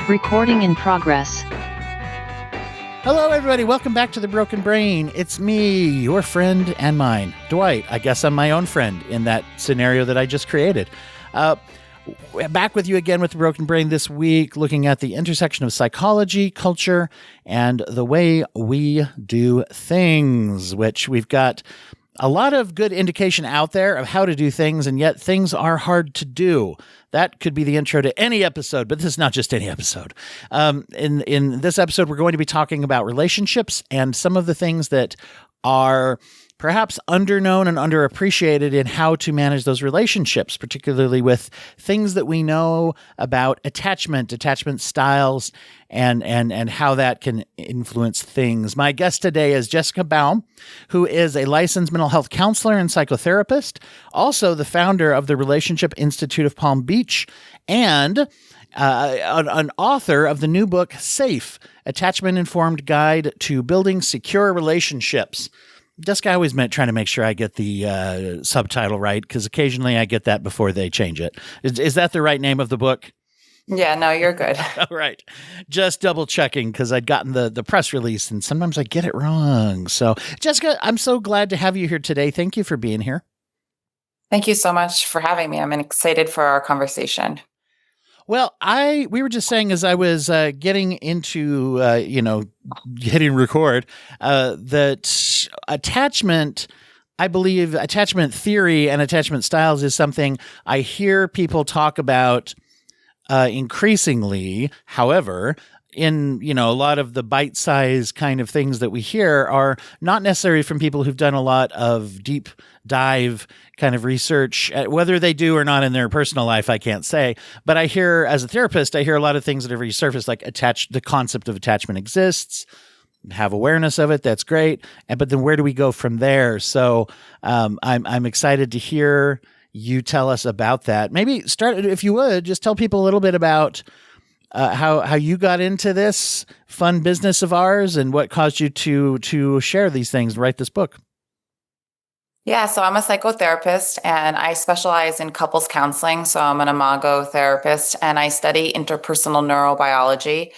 Recording in progress. Hello, everybody. Welcome back to The Broken Brain. It's me, your friend and mine, Dwight. I guess I'm my own friend in that scenario that I just created. Back with you again with The Broken Brain this week, looking at the intersection of psychology, culture, and the way we do things, which we've got a lot of good indication out there of how to do things, and yet things are hard to do. That could be the intro to any episode, but this is not just any episode. In this episode, we're going to be talking about relationships and some of the things that are perhaps underknown and underappreciated in how to manage those relationships, particularly with things that we know about attachment styles, and how that can influence things. My guest today is Jessica Baum, who is a licensed mental health counselor and psychotherapist, also the founder of the Relationship Institute of Palm Beach, and an author of the new book, Safe, Attachment-Informed Guide to Building Secure Relationships. Jessica, I always trying to make sure I get the subtitle right, because occasionally I get that before they change it. Is that the right name of the book? Yeah, no, you're good. All right. Just double checking, because I'd gotten the press release and sometimes I get it wrong. So Jessica, I'm so glad to have you here today. Thank you for being here. Thank you so much for having me. I'm excited for our conversation. Well, we were just saying as I was getting into, hitting record, that attachment, I believe attachment theory and attachment styles is something I hear people talk about increasingly. However, in, a lot of the bite-sized kind of things that we hear are not necessarily from people who've done a lot of deep dive kind of research. Whether they do or not in their personal life, I can't say. But I hear, as a therapist, I hear a lot of things that have resurfaced, like the concept of attachment exists, have awareness of it. That's great. But then where do we go from there? So I'm excited to hear you tell us about that. Maybe start, if you would, just tell people a little bit about how you got into this fun business of ours and what caused you to share these things and write this book. Yeah, so I'm a psychotherapist and I specialize in couples counseling. So I'm an imago therapist and I study interpersonal neurobiology.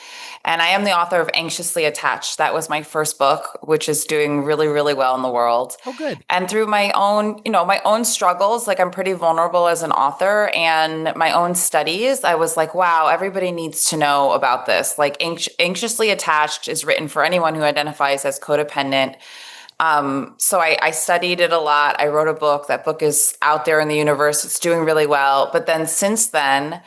And I am the author of Anxiously Attached. That was my first book, which is doing really, really well in the world. Oh, good. And through my own struggles, like I'm pretty vulnerable as an author, and my own studies, I was like, wow, everybody needs to know about this. Like Anxiously Attached is written for anyone who identifies as codependent. So I studied it a lot. I wrote a book. That book is out there in the universe. It's doing really well. But then since then,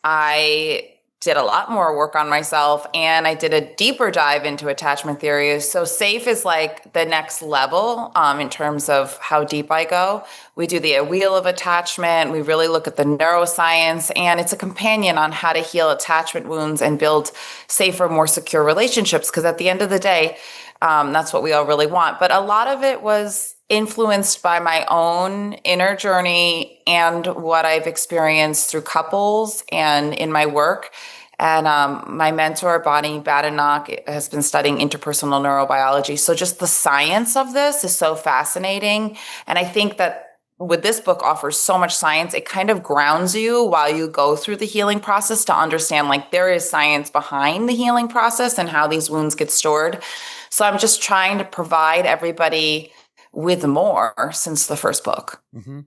I did a lot more work on myself and I did a deeper dive into attachment theory. So Safe is like the next level in terms of how deep I go. We do the wheel of attachment. We really look at the neuroscience, and it's a companion on how to heal attachment wounds and build safer, more secure relationships. Because at the end of the day, that's what we all really want. But a lot of it was influenced by my own inner journey and what I've experienced through couples and in my work. And my mentor, Bonnie Badenoch, has been studying interpersonal neurobiology. So just the science of this is so fascinating. And I think that with this book offers so much science, it kind of grounds you while you go through the healing process to understand, like, there is science behind the healing process and how these wounds get stored. So I'm just trying to provide everybody with more since the first book. Mm-hmm.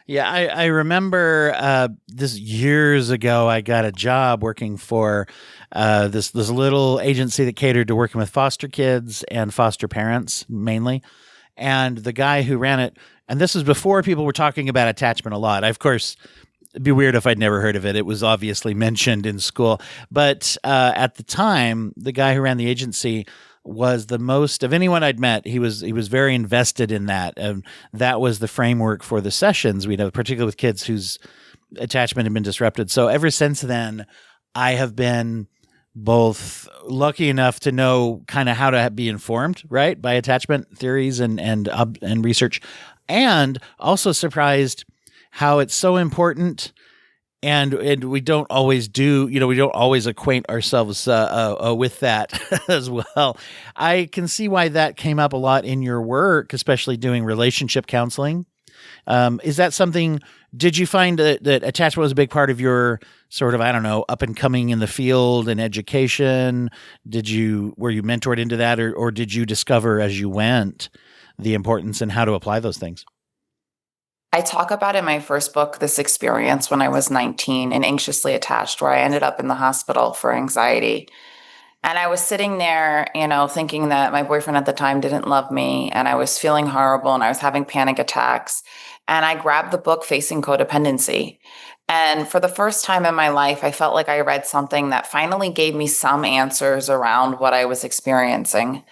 Yeah, I remember this years ago. I got a job working for this little agency that catered to working with foster kids and foster parents mainly. And the guy who ran it, and this was before people were talking about attachment a lot. Of course, it'd be weird if I'd never heard of it. It was obviously mentioned in school. But at the time, the guy who ran the agency was the most of anyone I'd met. He was very invested in that. And that was the framework for the sessions we know, particularly with kids whose attachment had been disrupted. So ever since then, I have been both lucky enough to know kind of how to be informed, right, by attachment theories and research, and also surprised how it's so important. And we don't always we don't always acquaint ourselves with that as well. I can see why that came up a lot in your work, especially doing relationship counseling Is that something? Did you find that attachment was a big part of your sort of, I don't know, up and coming in the field and education? Were you mentored into that, or did you discover as you went the importance and how to apply those things? I talk about in my first book this experience when I was 19 and anxiously attached, where I ended up in the hospital for anxiety. And I was sitting there, thinking that my boyfriend at the time didn't love me and I was feeling horrible and I was having panic attacks. And I grabbed the book Facing Codependency. And for the first time in my life, I felt like I read something that finally gave me some answers around what I was experiencing.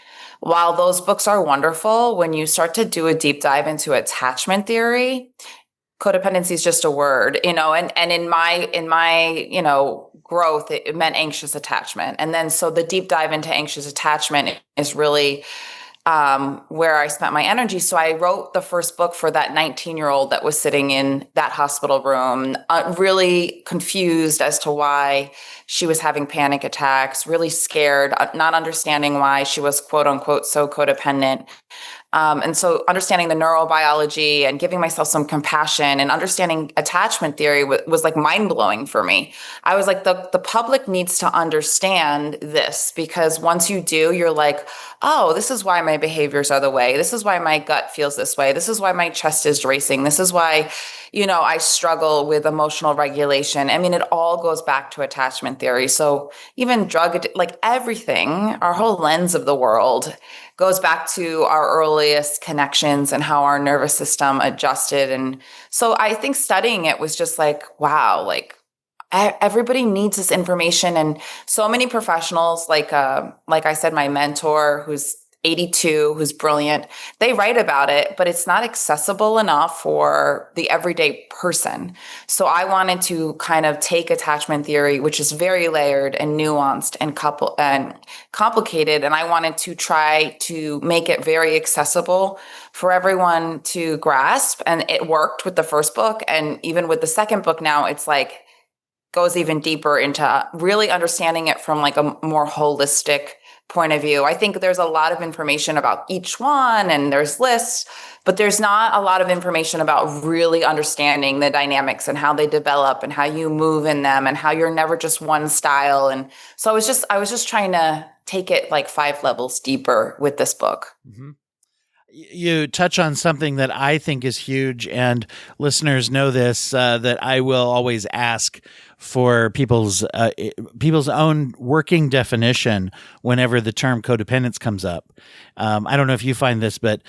While those books are wonderful, when you start to do a deep dive into attachment theory, codependency is just a word, and in my growth, it meant anxious attachment. And then so the deep dive into anxious attachment is really where I spent my energy. So I wrote the first book for that 19-year-old that was sitting in that hospital room, really confused as to why she was having panic attacks, really scared, not understanding why she was quote unquote so codependent. And so understanding the neurobiology and giving myself some compassion and understanding attachment theory was like mind blowing for me. I was like, the public needs to understand this, because once you do, you're like, oh, this is why my behaviors are the way. This is why my gut feels this way. This is why my chest is racing. This is why, I struggle with emotional regulation. I mean, it all goes back to attachment theory. So even like everything, our whole lens of the world goes back to our earliest connections and how our nervous system adjusted. And so I think studying it was just like, wow, like everybody needs this information. And so many professionals, like I said, my mentor, who's 82, who's brilliant, they write about it, but it's not accessible enough for the everyday person. So I wanted to kind of take attachment theory, which is very layered and nuanced and complicated, and I wanted to try to make it very accessible for everyone to grasp. And it worked with the first book, and even with the second book now, it's like goes even deeper into really understanding it from like a more holistic point of view. I think there's a lot of information about each one and there's lists, but there's not a lot of information about really understanding the dynamics and how they develop and how you move in them and how you're never just one style. And so I was just trying to take it like 5 levels deeper with this book. Mm-hmm. You touch on something that I think is huge, and listeners know this, that I will always ask for people's own working definition whenever the term codependence comes up. I don't know if you find this, but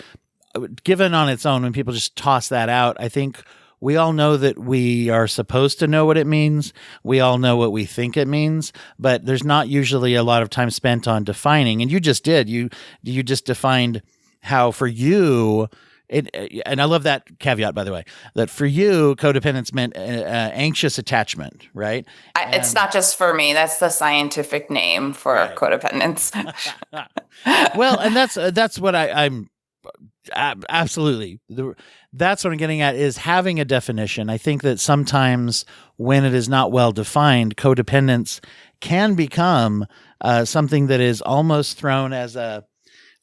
given on its own, when people just toss that out, I think we all know that we are supposed to know what it means. We all know what we think it means, but there's not usually a lot of time spent on defining. And you just did. You just defined how for you, and I love that caveat, by the way, that for you, codependence meant anxious attachment, right? It's not just for me. That's the scientific name for codependence. Well, and that's what I'm absolutely. That's what I'm getting at, is having a definition. I think that sometimes when it is not well defined, codependence can become something that is almost thrown as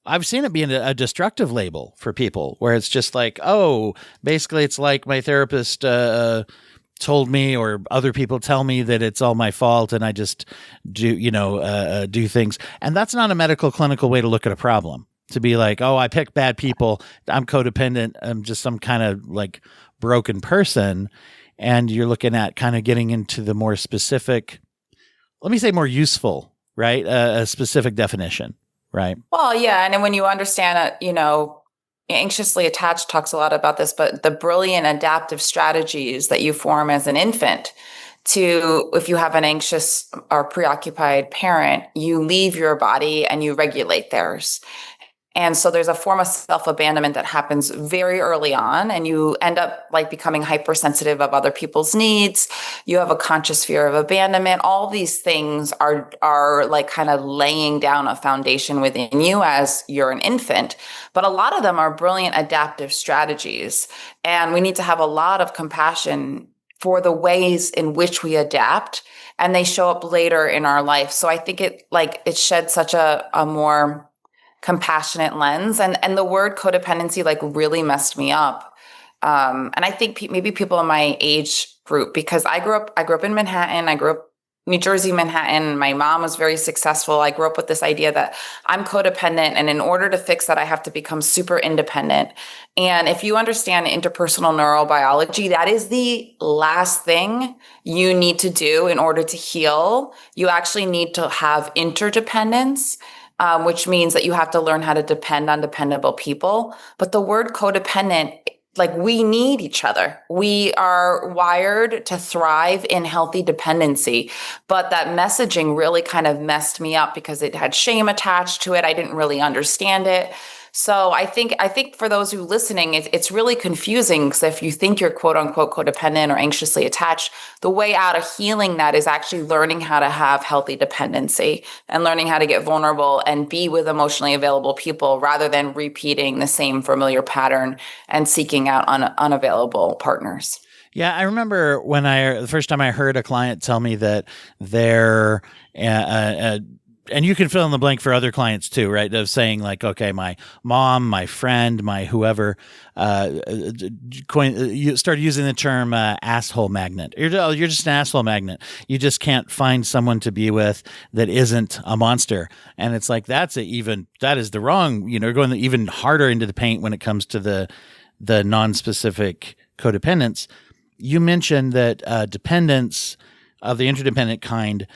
I've seen it being a destructive label for people, where it's just like, oh, basically it's like my therapist told me, or other people tell me that it's all my fault and I just do things. And that's not a medical clinical way to look at a problem, to be like, oh, I pick bad people, I'm codependent, I'm just some kind of like broken person. And you're looking at kind of getting into the more specific, let me say more useful, right? A specific definition. Right. Well, yeah. And then when you understand anxiously attached talks a lot about this, but the brilliant adaptive strategies that you form as an infant if you have an anxious or preoccupied parent, you leave your body and you regulate theirs. And so there's a form of self-abandonment that happens very early on, and you end up like becoming hypersensitive of other people's needs. You have a conscious fear of abandonment. All these things are like kind of laying down a foundation within you as you're an infant. But a lot of them are brilliant adaptive strategies. And we need to have a lot of compassion for the ways in which we adapt, and they show up later in our life. So I think it sheds such a more compassionate lens. And the word codependency like really messed me up And I think maybe people in my age group, because I grew up in Manhattan. I grew up New Jersey, Manhattan. My mom was very successful. I grew up with this idea that I'm codependent, and in order to fix that, I have to become super independent. And if you understand interpersonal neurobiology, that is the last thing you need to do in order to heal. You actually need to have interdependence. Which means that you have to learn how to depend on dependable people. But the word codependent, like, we need each other. We are wired to thrive in healthy dependency. But that messaging really kind of messed me up because it had shame attached to it. I didn't really understand it. So I think for those who are listening, it's really confusing, because if you think you're quote unquote codependent or anxiously attached, the way out of healing that is actually learning how to have healthy dependency and learning how to get vulnerable and be with emotionally available people rather than repeating the same familiar pattern and seeking out unavailable partners. Yeah, I remember when the first time I heard a client tell me that they're and you can fill in the blank for other clients too, right? Of saying like, okay, my mom, my friend, my whoever, you start using the term asshole magnet. You're just an asshole magnet. You just can't find someone to be with that isn't a monster. And it's like, that is the wrong, going even harder into the paint when it comes to the non-specific codependence. You mentioned that dependence of the interdependent kind,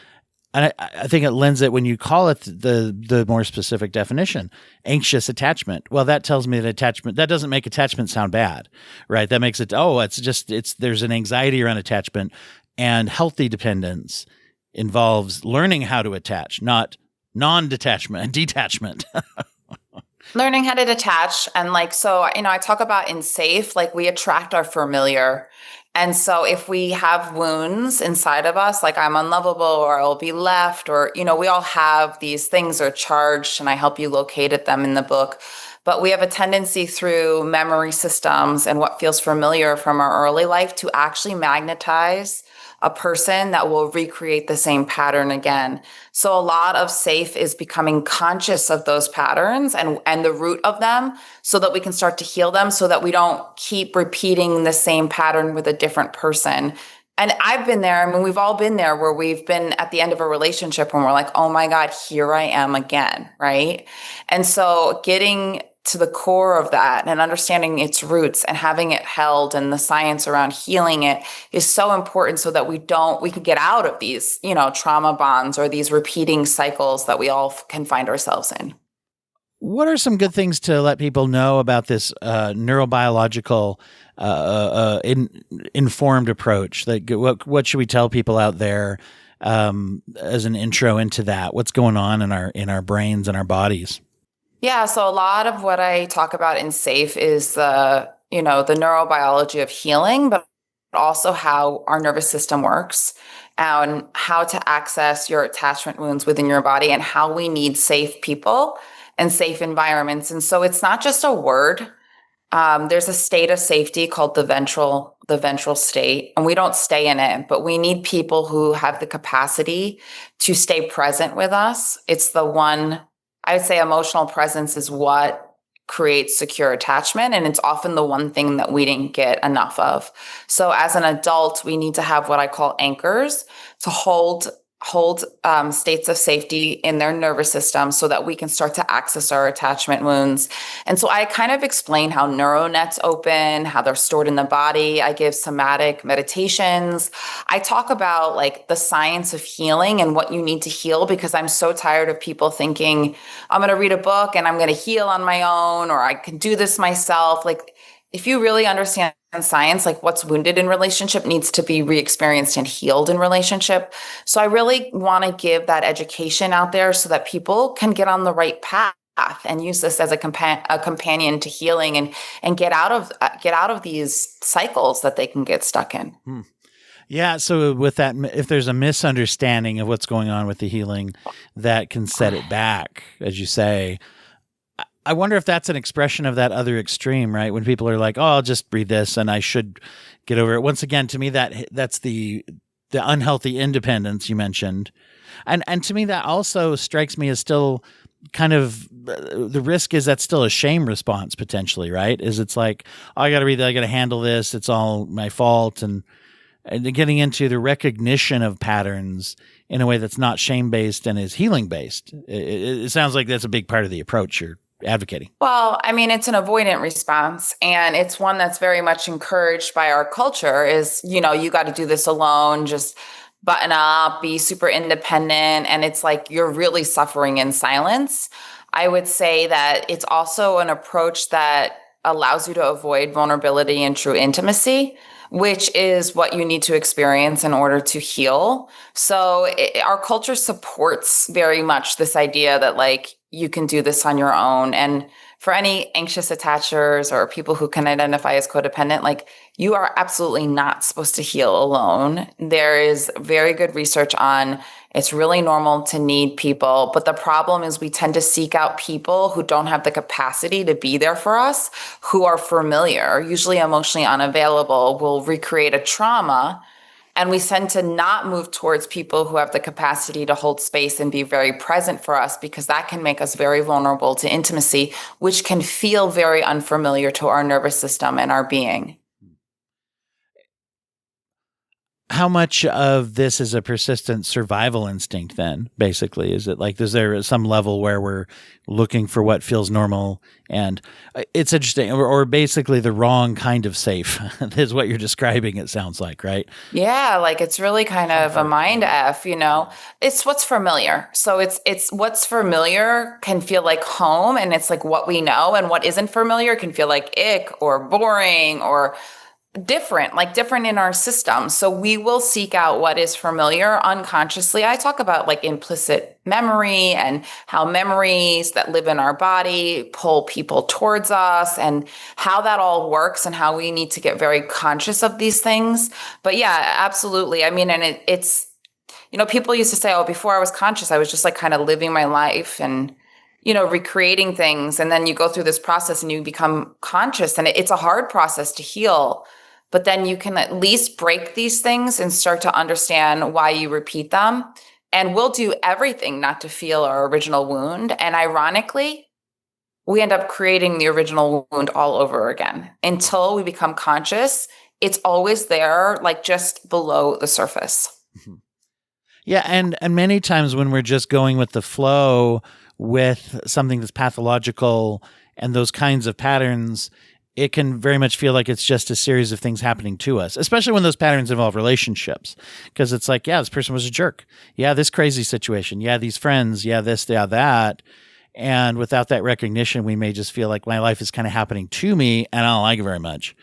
and I think it lends it when you call it the more specific definition, anxious attachment. Well, that tells me that doesn't make attachment sound bad, right? That makes it, there's an anxiety around attachment, and healthy dependence involves learning how to attach, not non-detachment, detachment. Learning how to detach. And I talk about in safe, like, we attract our familiar. And so if we have wounds inside of us, like I'm unlovable or I'll be left, or, we all have these things are charged, and I help you locate at them in the book. But we have a tendency through memory systems and what feels familiar from our early life to actually magnetize a person that will recreate the same pattern again. So a lot of safe is becoming conscious of those patterns and the root of them, so that we can start to heal them, so that we don't keep repeating the same pattern with a different person. And I've been there. I mean, we've all been there, where we've been at the end of a relationship and we're like, oh my God, here I am again. Right. And so getting to the core of that and understanding its roots and having it held, and the science around healing it, is so important, so that we can get out of these, trauma bonds or these repeating cycles that we all can find ourselves in. What are some good things to let people know about this neurobiological informed approach? Like, what should we tell people out there as an intro into that? What's going on in our brains and our bodies? Yeah, so a lot of what I talk about in SAFE is the neurobiology of healing, but also how our nervous system works, and how to access your attachment wounds within your body, and how we need safe people and safe environments. And so it's not just a word. There's a state of safety called the ventral state, and we don't stay in it, but we need people who have the capacity to stay present with us. It's the one, I would say, emotional presence is what creates secure attachment. And it's often the one thing that we didn't get enough of. So as an adult, we need to have what I call anchors to hold states of safety in their nervous system, so that we can start to access our attachment wounds. And so I kind of explain how neural nets open, how they're stored in the body. I give somatic meditations. I talk about like the science of healing and what you need to heal, because I'm so tired of people thinking, I'm going to read a book and I'm going to heal on my own, or I can do this myself. Like, if you really understand science, like what's wounded in relationship needs to be re-experienced and healed in relationship. So I really want to give that education out there, so that people can get on the right path and use this as a companion to healing, and get out of these cycles that they can get stuck in. Yeah. So with that, if there's a misunderstanding of what's going on with the healing, that can set it back, as you say. I wonder if that's an expression of that other extreme, right? When people are like, "Oh, I'll just read this and I should get over it." Once again, to me, that's the unhealthy independence you mentioned, and to me that also strikes me as still kind of the risk is that's still a shame response potentially, right? Is it's like, oh, I got to read that, I got to handle this, it's all my fault, and getting into the recognition of patterns in a way that's not shame based and is healing based. It sounds like that's a big part of the approach you're advocating. Well, I mean, it's an avoidant response, and it's one that's very much encouraged by our culture is, you got to do this alone, just button up, be super independent. And it's like you're really suffering in silence. I would say that it's also an approach that allows you to avoid vulnerability and true intimacy, which is what you need to experience in order to heal. So our culture supports very much this idea that like you can do this on your own. And for any anxious attachers or people who can identify as codependent, like you are absolutely not supposed to heal alone. There is very good research on it's really normal to need people. But the problem is we tend to seek out people who don't have the capacity to be there for us, who are familiar, usually emotionally unavailable, will recreate a trauma. And we tend to not move towards people who have the capacity to hold space and be very present for us because that can make us very vulnerable to intimacy, which can feel very unfamiliar to our nervous system and our being. How much of this is a persistent survival instinct then, basically? Is it like, is there some level where we're looking for what feels normal? And it's interesting, or basically the wrong kind of safe is what you're describing, it sounds like, right? Yeah, like it's really kind of a mind F, It's what's familiar. So it's what's familiar can feel like home and it's like what we know, and what isn't familiar can feel like ick or boring or different in our system. So we will seek out what is familiar unconsciously. I talk about like implicit memory and how memories that live in our body pull people towards us and how that all works and how we need to get very conscious of these things. But yeah, absolutely. I mean, and it's, people used to say, oh, before I was conscious, I was just like kind of living my life and recreating things. And then you go through this process and you become conscious, and it's a hard process to heal. But then you can at least break these things and start to understand why you repeat them. And we'll do everything not to feel our original wound. And ironically, we end up creating the original wound all over again until we become conscious. It's always there, like just below the surface. Mm-hmm. Yeah. And many times when we're just going with the flow with something that's pathological and those kinds of patterns, it can very much feel like it's just a series of things happening to us, especially when those patterns involve relationships. Because it's like, yeah, this person was a jerk. Yeah, this crazy situation. Yeah, these friends. Yeah, this, yeah, that. And without that recognition, we may just feel like my life is kind of happening to me and I don't like it very much.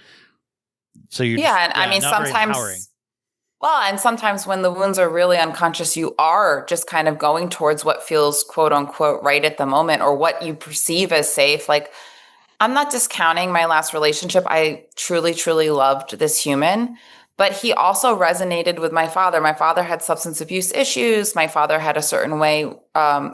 So you're I mean, sometimes, and sometimes when the wounds are really unconscious, you are just kind of going towards what feels quote unquote right at the moment or what you perceive as safe. Like, I'm not discounting my last relationship. I truly, truly loved this human, but he also resonated with my father. My father had substance abuse issues. My father had a certain way,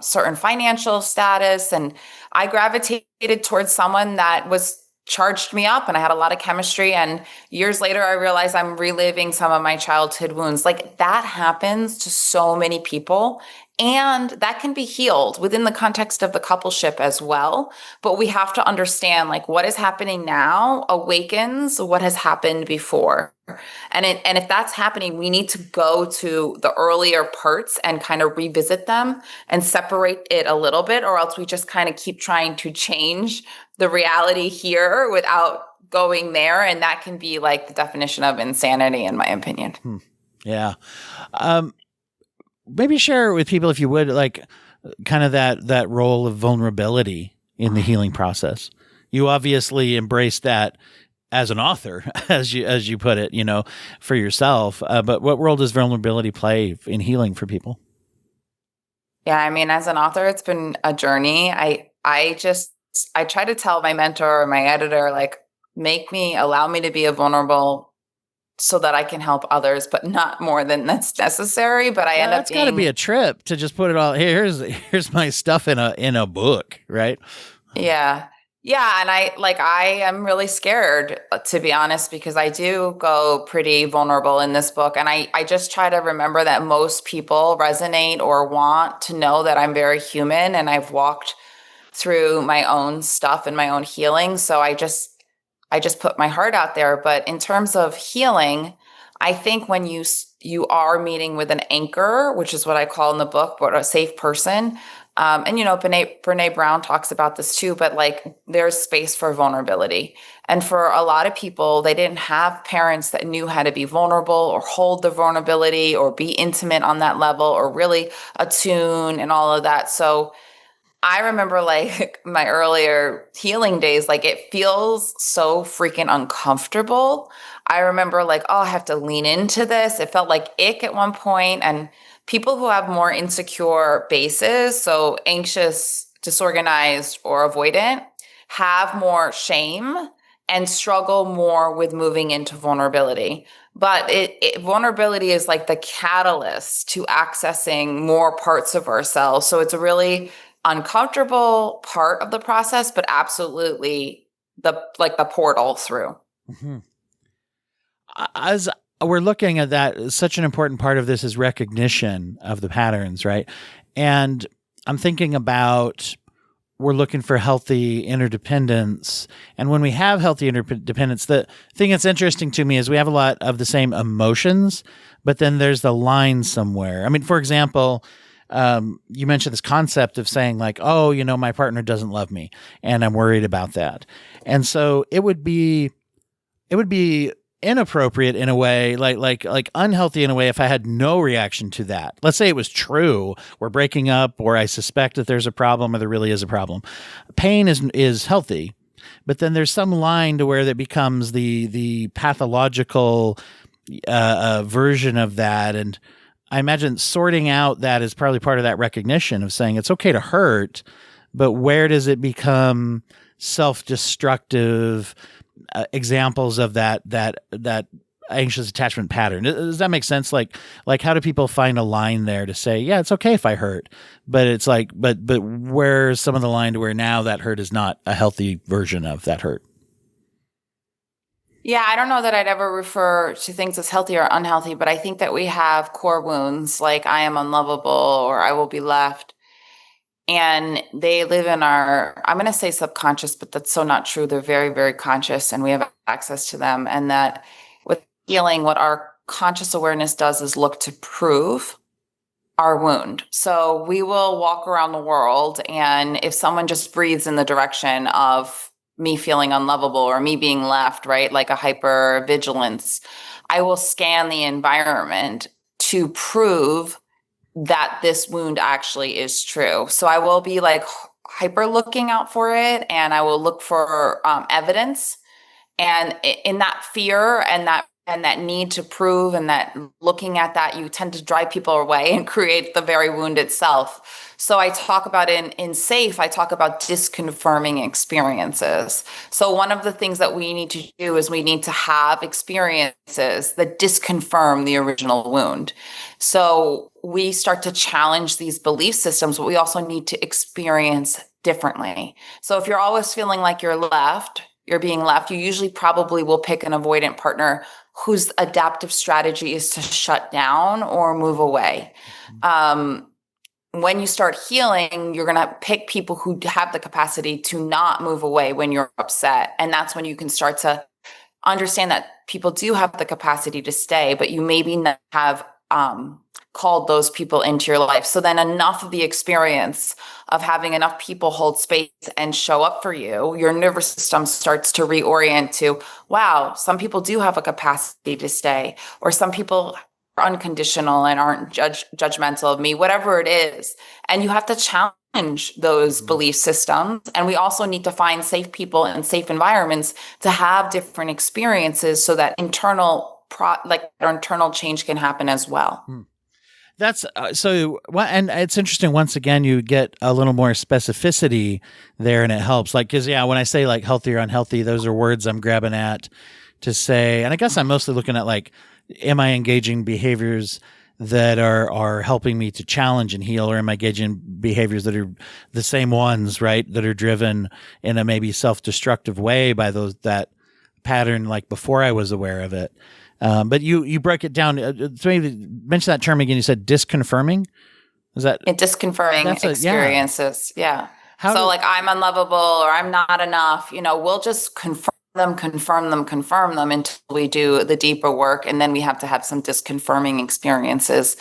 certain financial status. And I gravitated towards someone that was charged me up and I had a lot of chemistry. And years later, I realized I'm reliving some of my childhood wounds. Like that happens to so many people. And that can be healed within the context of the coupleship as well. But we have to understand like what is happening now awakens what has happened before. And if that's happening, we need to go to the earlier parts and kind of revisit them and separate it a little bit, or else we just kind of keep trying to change the reality here without going there. And that can be like the definition of insanity, in my opinion. Yeah. Maybe share with people, if you would, like kind of that role of vulnerability in the healing process. You obviously embraced that as an author, as you put it, for yourself. But what role does vulnerability play in healing for people? Yeah, I mean, as an author, it's been a journey. I try to tell my mentor or my editor, like, allow me to be a vulnerable so that I can help others, but not more than that's necessary. But I end up that's got to be a trip to just put it all. Here's my stuff in a book, right? Yeah. Yeah. And I am really scared, to be honest, because I do go pretty vulnerable in this book. And I just try to remember that most people resonate or want to know that I'm very human and I've walked through my own stuff and my own healing. So I just put my heart out there. But in terms of healing, I think when you are meeting with an anchor, which is what I call in the book, but a safe person. And Brene Brown talks about this too, but like there's space for vulnerability. And for a lot of people, they didn't have parents that knew how to be vulnerable or hold the vulnerability or be intimate on that level or really attune and all of that. So I remember like my earlier healing days, like it feels so freaking uncomfortable. I remember like, oh, I have to lean into this. It felt like ick at one point. And people who have more insecure bases, so anxious, disorganized, or avoidant, have more shame and struggle more with moving into vulnerability. But vulnerability is like the catalyst to accessing more parts of ourselves. So it's a really uncomfortable part of the process, but absolutely the portal through. Mm-hmm. As we're looking at that, such an important part of this is recognition of the patterns, right? And I'm thinking about we're looking for healthy interdependence. And when we have healthy interdependence, the thing that's interesting to me is we have a lot of the same emotions, but then there's the line somewhere. I mean, for example, you mentioned this concept of saying like, oh, my partner doesn't love me and I'm worried about that. And so it would be inappropriate in a way, like unhealthy in a way if I had no reaction to that. Let's say it was true, we're breaking up, or I suspect that there's a problem or there really is a problem. Pain is healthy, but then there's some line to where that becomes the pathological version of that. And I imagine sorting out that is probably part of that recognition of saying it's okay to hurt, but where does it become self-destructive examples of that anxious attachment pattern? Does that make sense? Like how do people find a line there to say, yeah, it's okay if I hurt, but it's like, but where's some of the line to where now that hurt is not a healthy version of that hurt? Yeah, I don't know that I'd ever refer to things as healthy or unhealthy, but I think that we have core wounds like I am unlovable or I will be left. And they live in our, I'm going to say subconscious, but that's so not true. They're very, very conscious and we have access to them. And that with healing, what our conscious awareness does is look to prove our wound. So we will walk around the world, and if someone just breathes in the direction of me feeling unlovable or me being left, right, like a hyper vigilance, I will scan the environment to prove that this wound actually is true. So I will be like hyper looking out for it, and I will look for evidence. And in that fear and that need to prove and that looking at that, you tend to drive people away and create the very wound itself. So I talk about in SAFE, I talk about disconfirming experiences. So one of the things that we need to do is we need to have experiences that disconfirm the original wound. So we start to challenge these belief systems, but we also need to experience differently. So if you're always feeling like you're being left, you usually probably will pick an avoidant partner whose adaptive strategy is to shut down or move away. When you start healing, you're going to pick people who have the capacity to not move away when you're upset. And that's when you can start to understand that people do have the capacity to stay, but you maybe not have called those people into your life. So then enough of the experience of having enough people hold space and show up for you, your nervous system starts to reorient to, wow, some people do have a capacity to stay, or some people are unconditional and aren't judgmental of me, whatever it is. And you have to challenge those belief systems. And we also need to find safe people and safe environments to have different experiences so that internal change can happen as well. That's and it's interesting. Once again, you get a little more specificity there, and it helps. Like, because when I say like healthy or unhealthy, those are words I'm grabbing at to say. And I guess I'm mostly looking at like, am I engaging behaviors that are helping me to challenge and heal, or am I engaging behaviors that are the same ones, right? That are driven in a maybe self-destructive way by that pattern, like before I was aware of it. But you break it down. So maybe mention that term again. You said disconfirming. Is that disconfirming experiences? Yeah. How So do like I'm unlovable or I'm not enough, we'll just confirm them until we do the deeper work. And then we have to have some disconfirming experiences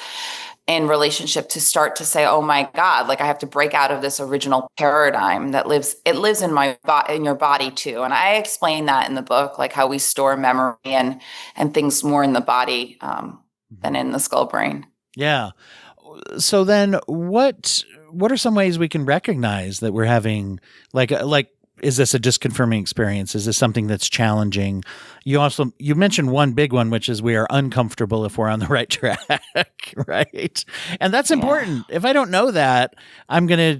in relationship to start to say, oh my God, like I have to break out of this original paradigm that lives in in your body too. And I explain that in the book, like how we store memory and things more in the body than in the skull brain. Yeah. So then what are some ways we can recognize that we're having like is this a disconfirming experience? Is this something that's challenging? You mentioned one big one, which is we are uncomfortable if we're on the right track, right? And that's Yeah. important. If I don't know that, I'm gonna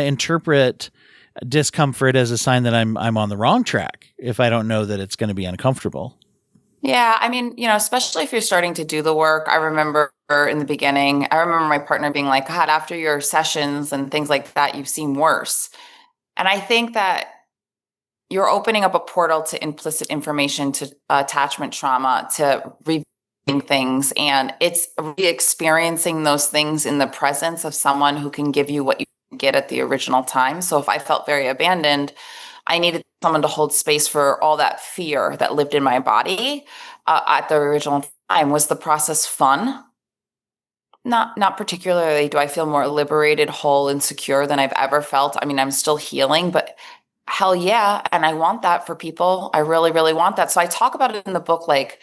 interpret discomfort as a sign that I'm on the wrong track. If I don't know that it's going to be uncomfortable. Yeah, I mean, especially if you're starting to do the work. I remember in the beginning, I remember my partner being like, God, after your sessions and things like that, you seem worse. And I think that you're opening up a portal to implicit information, to attachment trauma, to reviewing things. And it's re-experiencing those things in the presence of someone who can give you what you get at the original time. So if I felt very abandoned, I needed someone to hold space for all that fear that lived in my body at the original time. Was the process fun? Not particularly. Do I feel more liberated, whole, and secure than I've ever felt? I mean, I'm still healing, but hell yeah. And I want that for people. I really, really want that. So I talk about it in the book, like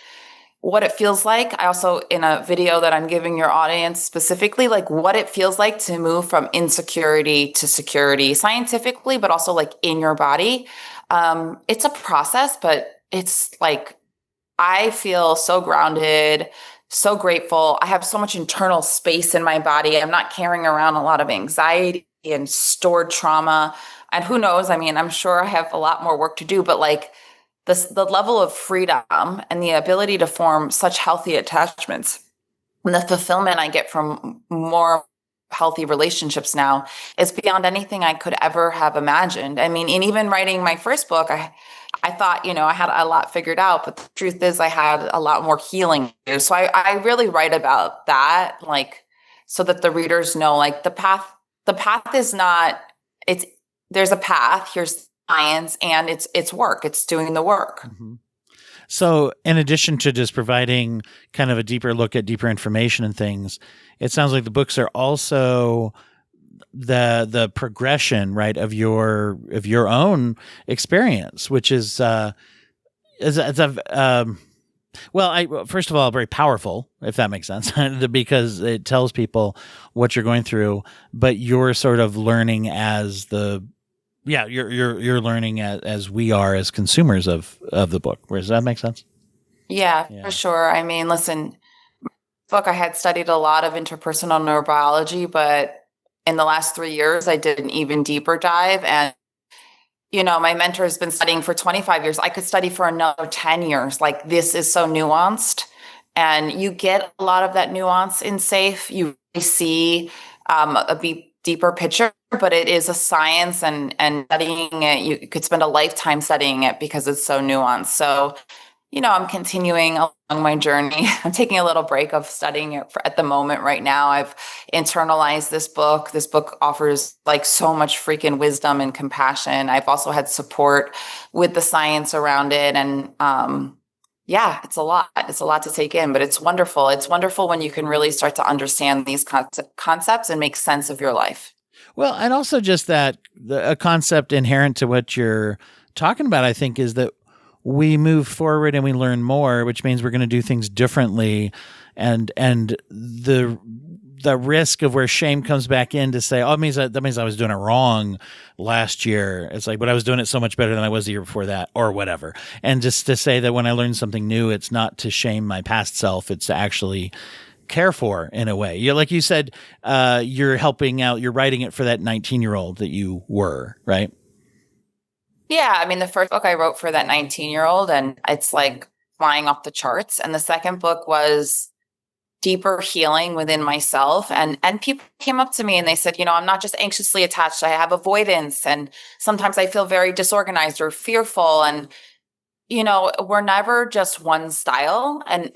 what it feels like. I also, in a video that I'm giving your audience specifically, like what it feels like to move from insecurity to security scientifically, but also like in your body. It's a process, but it's like I feel so grounded, so grateful. I have so much internal space in my body. I'm not carrying around a lot of anxiety and stored trauma. And who knows? I mean, I'm sure I have a lot more work to do, but like the level of freedom and the ability to form such healthy attachments and the fulfillment I get from more healthy relationships now is beyond anything I could ever have imagined. I mean, in even writing my first book, I thought, I had a lot figured out, but the truth is I had a lot more healing to do. So I really write about that, like, so that the readers know, like the path is not, it's, there's a path, here's science, and it's work. It's doing the work. Mm-hmm. So, in addition to just providing kind of a deeper look at deeper information and things, it sounds like the books are also the progression, right, of your own experience, which is well, first of all, very powerful, if that makes sense, because it tells people what you're going through, but you're sort of learning as you're learning as we are as consumers of the book. Does that make sense? Yeah, Yeah. for sure. I mean, listen, book, I had studied a lot of interpersonal neurobiology, but in the last 3 years, I did an even deeper dive. And, my mentor has been studying for 25 years. I could study for another 10 years. Like, this is so nuanced. And you get a lot of that nuance in SAFE. You really see deeper picture, but it is a science, and studying it, you could spend a lifetime studying it because it's so nuanced. So, I'm continuing along my journey. I'm taking a little break of studying it at the moment right now. I've internalized this book. This book offers like so much freaking wisdom and compassion. I've also had support with the science around it. And yeah, it's a lot. It's a lot to take in, but it's wonderful. It's wonderful when you can really start to understand these concepts and make sense of your life. Well, and also just that a concept inherent to what you're talking about, I think, is that we move forward and we learn more, which means we're going to do things differently. And the risk of where shame comes back in to say, oh, that means I was doing it wrong last year. It's like, but I was doing it so much better than I was the year before that, or whatever. And just to say that when I learn something new, it's not to shame my past self. It's to actually care for, in a way. Like you said, you're helping out, you're writing it for that 19-year-old that you were, right? Yeah, I mean, the first book I wrote for that 19-year-old, and it's like flying off the charts. And the second book was deeper healing within myself. And people came up to me and they said, I'm not just anxiously attached, I have avoidance. And sometimes I feel very disorganized or fearful. And, we're never just one style. And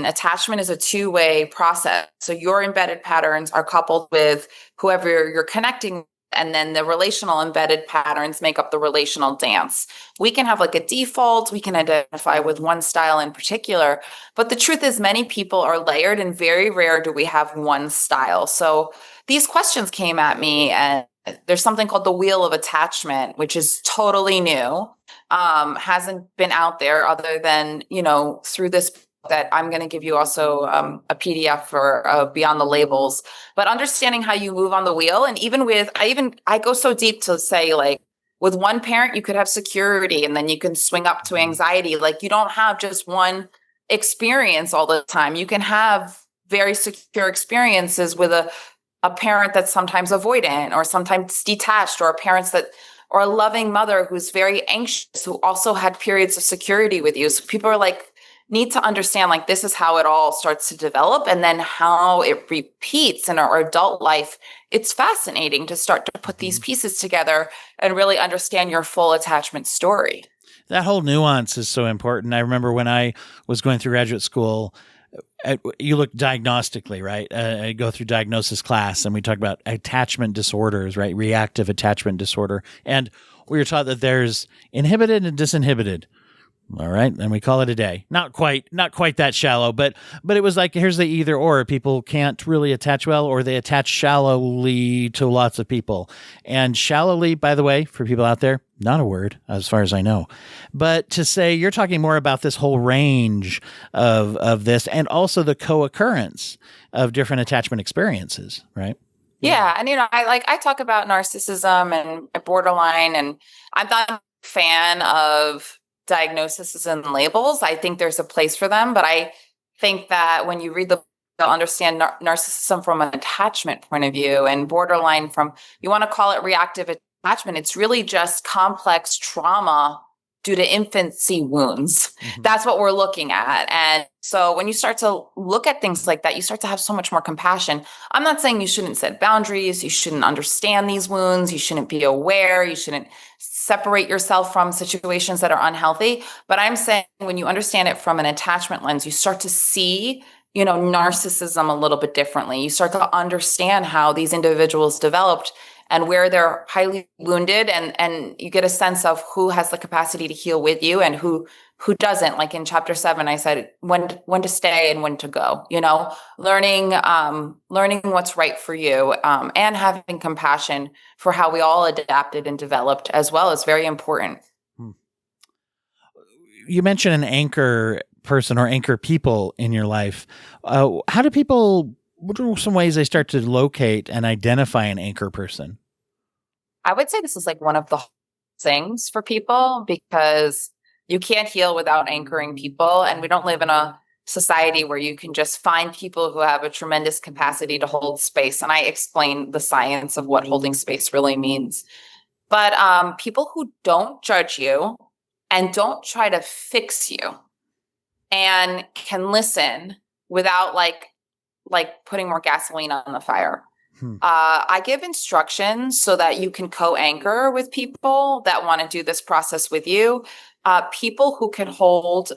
attachment is a two-way process. So your embedded patterns are coupled with whoever you're connecting And then the relational embedded patterns make up the relational dance. We can have like a default, we can identify with one style in particular, but the truth is many people are layered and very rare do we have one style. So these questions came at me, and there's something called the wheel of attachment, which is totally new. Hasn't been out there other than, through this that I'm going to give you also a PDF for Beyond the Labels, but understanding how you move on the wheel. And I go so deep to say, like, with one parent, you could have security and then you can swing up to anxiety. Like, you don't have just one experience all the time. You can have very secure experiences with a parent that's sometimes avoidant or sometimes detached, or parents that, or a loving mother who's very anxious, who also had periods of security with you. So people are like, need to understand, like, this is how it all starts to develop, and then how it repeats in our adult life. It's fascinating to start to put these pieces together and really understand your full attachment story. That whole nuance is so important. I remember when I was going through graduate school, you look diagnostically, right? I go through diagnosis class and we talk about attachment disorders, right? Reactive attachment disorder. And we were taught that there's inhibited and disinhibited. All right. And we call it a day. Not quite that shallow, but it was like, here's the either or. People can't really attach well, or they attach shallowly to lots of people. And shallowly, by the way, for people out there, not a word as far as I know. But to say, you're talking more about this whole range of this, and also the co-occurrence of different attachment experiences, right? Yeah. And, I talk about narcissism and borderline, and I'm not a fan of diagnoses and labels. I think there's a place for them, but I think that when you read the book, you'll understand narcissism from an attachment point of view, and borderline from, you want to call it reactive attachment. It's really just complex trauma due to infancy wounds. Mm-hmm. That's what we're looking at. And so when you start to look at things like that, you start to have so much more compassion. I'm not saying you shouldn't set boundaries. You shouldn't understand these wounds. You shouldn't be aware. You shouldn't separate yourself from situations that are unhealthy. But I'm saying when you understand it from an attachment lens, you start to see, narcissism a little bit differently. You start to understand how these individuals developed and where they're highly wounded, and you get a sense of who has the capacity to heal with you and who doesn't. Like in chapter 7, I said when to stay and when to go, learning what's right for you, and having compassion for how we all adapted and developed as well is very important. You mentioned an anchor person or anchor people in your life. How do people, what are some ways they start to locate and identify an anchor person? I would say this is like one of the things for people, because you can't heal without anchoring people. And we don't live in a society where you can just find people who have a tremendous capacity to hold space. And I explain the science of what holding space really means. But people who don't judge you and don't try to fix you and can listen without like putting more gasoline on the fire. I give instructions so that you can co-anchor with people that want to do this process with you. People who can hold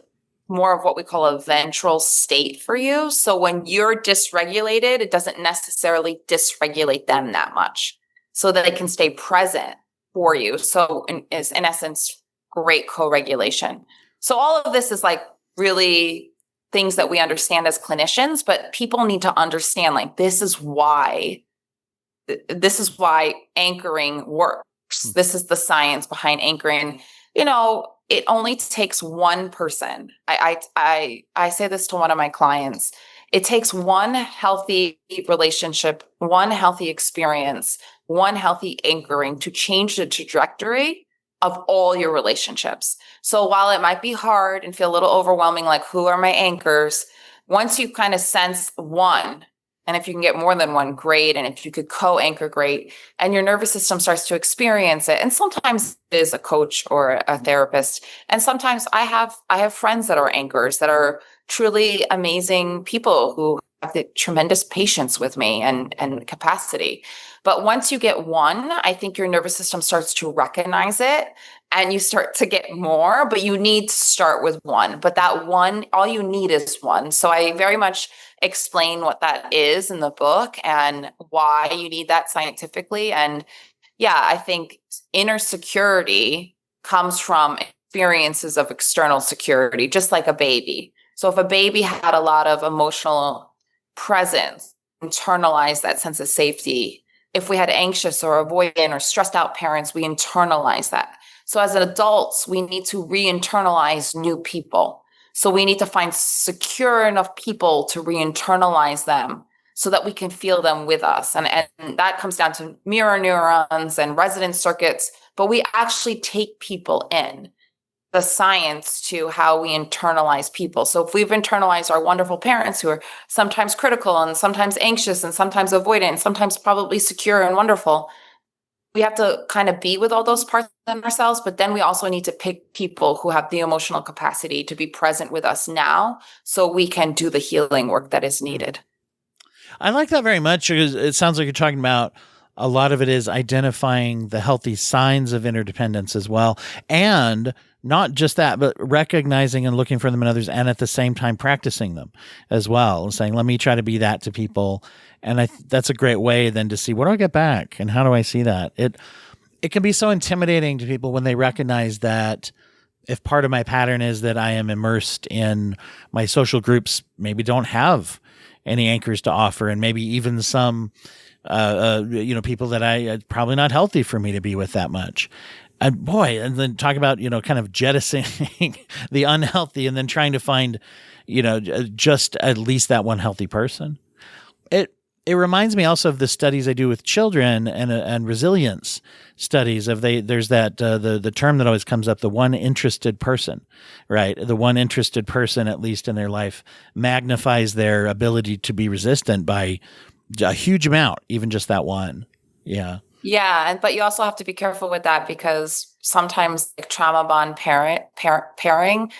more of what we call a ventral state for you. So when you're dysregulated, it doesn't necessarily dysregulate them that much, so that they can stay present for you. So in essence, great co-regulation. So all of this is like really things that we understand as clinicians, but people need to understand, like, this is why anchoring works. This is the science behind anchoring. It only takes one person. I say this to one of my clients. It takes one healthy relationship, one healthy experience, one healthy anchoring to change the trajectory of all your relationships. So while it might be hard and feel a little overwhelming, like, who are my anchors? Once you kind of sense one, and if you can get more than one, great. And if you could co-anchor, great. And your nervous system starts to experience it. And sometimes it is a coach or a therapist. And sometimes I have friends that are anchors, that are truly amazing people who have the tremendous patience with me and capacity. But once you get one, I think your nervous system starts to recognize it and you start to get more, but you need to start with one. But that one, all you need is one. So I very much explain what that is in the book and why you need that scientifically. And yeah, I think inner security comes from experiences of external security, just like a baby. So if a baby had a lot of emotional presence, internalize that sense of safety. If we had anxious or avoidant or stressed out parents, we internalize that. So as adults, we need to re-internalize new people. So we need to find secure enough people to re-internalize them so that we can feel them with us. And that comes down to mirror neurons and resonance circuits, but we actually take people in the science to how we internalize people. So if we've internalized our wonderful parents who are sometimes critical and sometimes anxious and sometimes avoidant and sometimes probably secure and wonderful, we have to kind of be with all those parts in ourselves, but then we also need to pick people who have the emotional capacity to be present with us now so we can do the healing work that is needed. I like that very much because it sounds like you're talking about a lot of it is identifying the healthy signs of interdependence as well. And not just that, but recognizing and looking for them in others and at the same time practicing them as well. And saying, let me try to be that to people. And that's a great way then to see, what do I get back? And how do I see that? It can be so intimidating to people when they recognize that if part of my pattern is that I am immersed in my social groups, maybe don't have any anchors to offer, and maybe even some, people that probably not healthy for me to be with that much. And boy, and then talk about, kind of jettisoning the unhealthy and then trying to find, just at least that one healthy person. It reminds me also of the studies I do with children and resilience studies there's that, the term that always comes up, the one interested person, right? The one interested person, at least in their life, magnifies their ability to be resistant by a huge amount, even just that one. Yeah. Yeah. But you also have to be careful with that because sometimes like trauma bond pairing,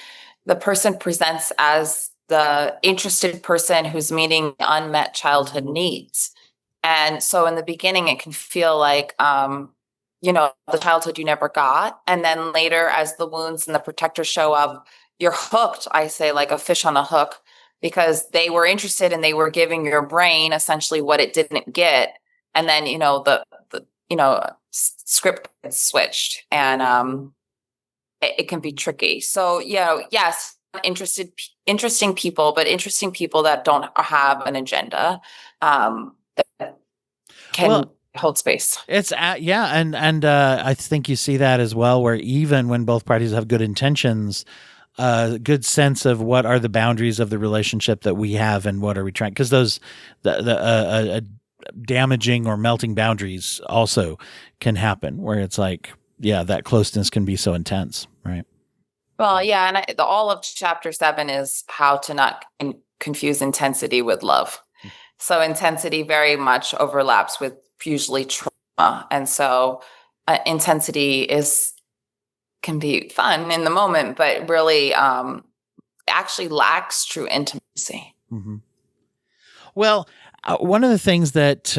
the person presents as the interested person who's meeting unmet childhood needs. And so in the beginning, it can feel like, the childhood you never got. And then later, as the wounds and the protectors show up, you're hooked, I say, like a fish on a hook, because they were interested and they were giving your brain essentially what it didn't get. And then, the script gets switched and it can be tricky. So, yes, interesting people, but interesting people that don't have an agenda that can hold space. It's and I think you see that as well, where even when both parties have good intentions, good sense of what are the boundaries of the relationship that we have and what are we trying, because those damaging or melting boundaries also can happen, where it's like, that closeness can be so intense, right? Well, yeah, and all of chapter 7 is how to not confuse intensity with love. So intensity very much overlaps with usually trauma, and so intensity can be fun in the moment, but really actually lacks true intimacy. Mm-hmm. Well, one of the things that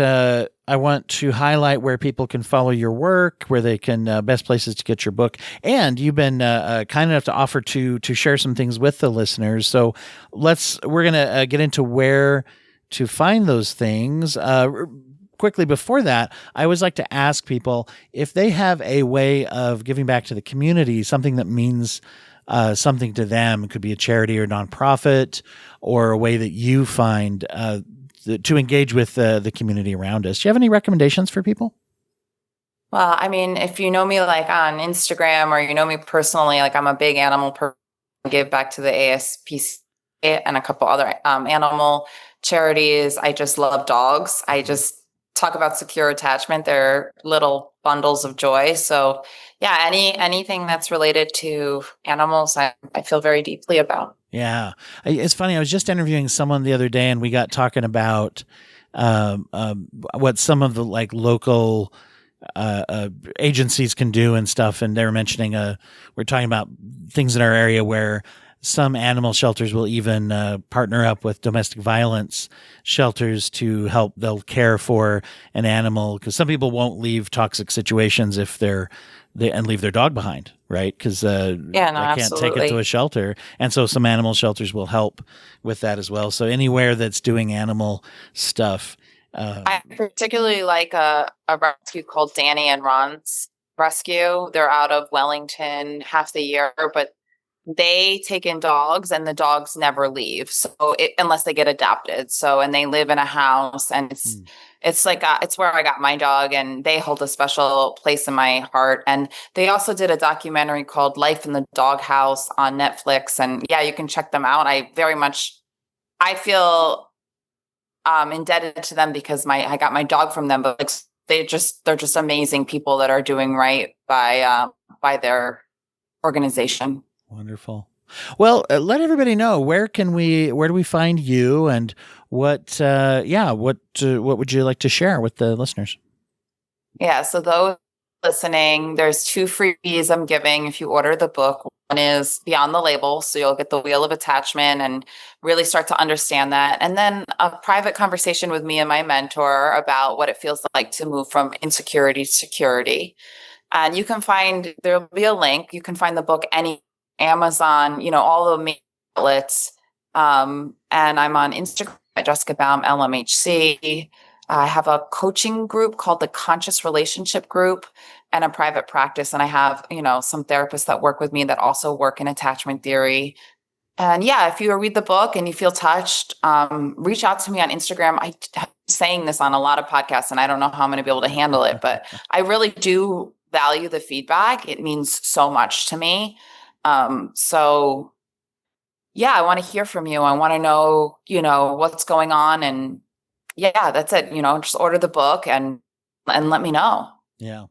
I want to highlight where people can follow your work, where they can best places to get your book, and you've been kind enough to offer to share some things with the listeners. So we're gonna get into where to find those things. Quickly before that, I always like to ask people if they have a way of giving back to the community, something that means something to them. It could be a charity or nonprofit, or a way that you find to engage with the community around us. Do you have any recommendations for people? Well, I mean, if you know me like on Instagram or you know me personally, like I'm a big animal person. I give back to the ASPCA and a couple other animal charities. I just love dogs. I just talk about secure attachment. They're little bundles of joy. So yeah, anything that's related to animals, I feel very deeply about. Yeah. It's funny. I was just interviewing someone the other day and we got talking about what some of the like local agencies can do and stuff. And they were mentioning, we're talking about things in our area where some animal shelters will even partner up with domestic violence shelters to help. They'll care for an animal, because some people won't leave toxic situations if and leave their dog behind, right? Because they can't take it to a shelter. And so some animal shelters will help with that as well. So anywhere that's doing animal stuff I particularly like a rescue called Danny and Ron's Rescue. They're out of Wellington half the year, but they take in dogs and the dogs never leave. Unless they get adopted. And they live in a house, and it's like, it's where I got my dog, and they hold a special place in my heart. And they also did a documentary called Life in the Doghouse on Netflix. And yeah, you can check them out. I feel indebted to them because I got my dog from them, but like they're just amazing people that are doing right by their organization. Wonderful. Well, let everybody know, where do we find you, and what would you like to share with the listeners? Yeah. So those listening, there's 2 freebies I'm giving if you order the book. One is Beyond the Label. So you'll get the wheel of attachment and really start to understand that. And then a private conversation with me and my mentor about what it feels like to move from insecurity to security. And there'll be a link. You can find the book Amazon, all the main outlets. And I'm on Instagram at Jessica Baum, LMHC. I have a coaching group called the Conscious Relationship Group, and a private practice. And I have, some therapists that work with me that also work in attachment theory. And yeah, if you read the book and you feel touched, reach out to me on Instagram. I'm saying this on a lot of podcasts, and I don't know how I'm going to be able to handle it, but I really do value the feedback. It means so much to me. So yeah, I want to hear from you. I want to know, what's going on. And yeah, that's it. Just order the book and let me know. Yeah.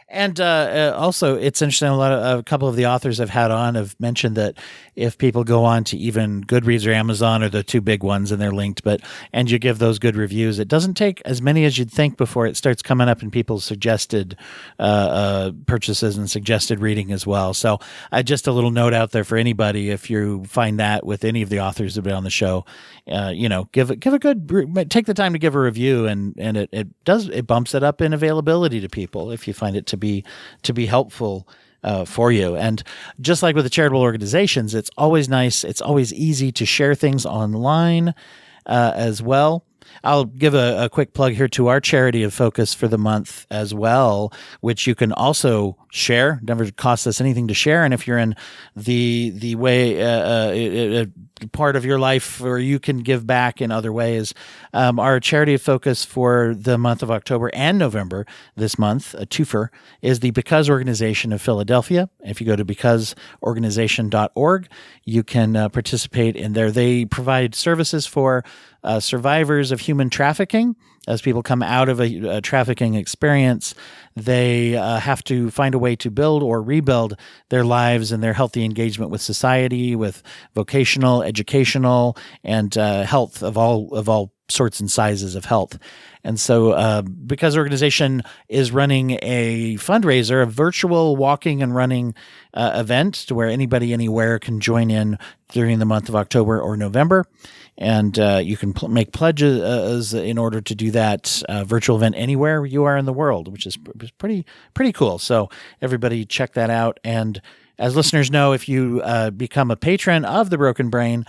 And also, it's interesting. A couple of the authors I've had on have mentioned that if people go on to even Goodreads or Amazon, or the 2 big ones, and they're linked, and you give those good reviews, it doesn't take as many as you'd think before it starts coming up in people's suggested purchases and suggested reading as well. So just a little note out there for anybody, if you find that with any of the authors that have been on the show, take the time to give a review, and it bumps it up in availability to people if you find it to be helpful for you. And just like with the charitable organizations, it's always nice. It's always easy to share things online as well. I'll give a quick plug here to our charity of focus for the month as well, which you can also share. Never costs us anything to share. And if you're in the way part of your life where you can give back in other ways, our charity of focus for the month of October and November this month, a twofer, is the Because Organization of Philadelphia. If you go to becauseorganization.org, you can participate in there. They provide services for survivors of human trafficking. As people come out of a trafficking experience, they have to find a way to build or rebuild their lives and their healthy engagement with society, with vocational, educational, and health of all sorts and sizes of health. And so Because Organization is running a fundraiser, a virtual walking and running event to where anybody anywhere can join in during the month of October or November. And you can make pledges in order to do that virtual event anywhere you are in the world, which is pretty cool. So everybody check that out. And as listeners know, if you become a patron of The Broken Brain,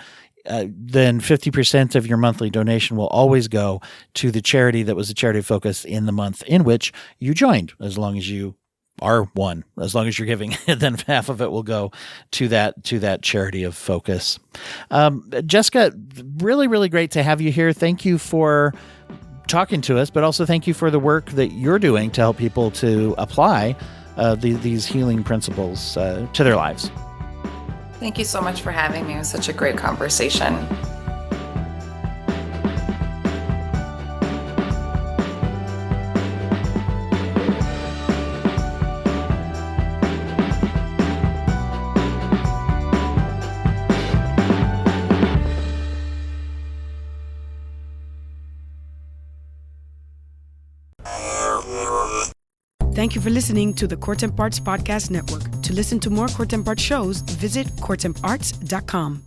then 50% of your monthly donation will always go to the charity that was the charity of focus in the month in which you joined, as long as you are one, as long as you're giving, then half of it will go to that charity of focus. Jessica, really, really great to have you here. Thank you for talking to us, but also thank you for the work that you're doing to help people to apply these healing principles to their lives. Thank you so much for having me. It was such a great conversation. Thank you for listening to the Court and Parts Podcast Network. To listen to more Court and Parts shows, visit courtandarts.com.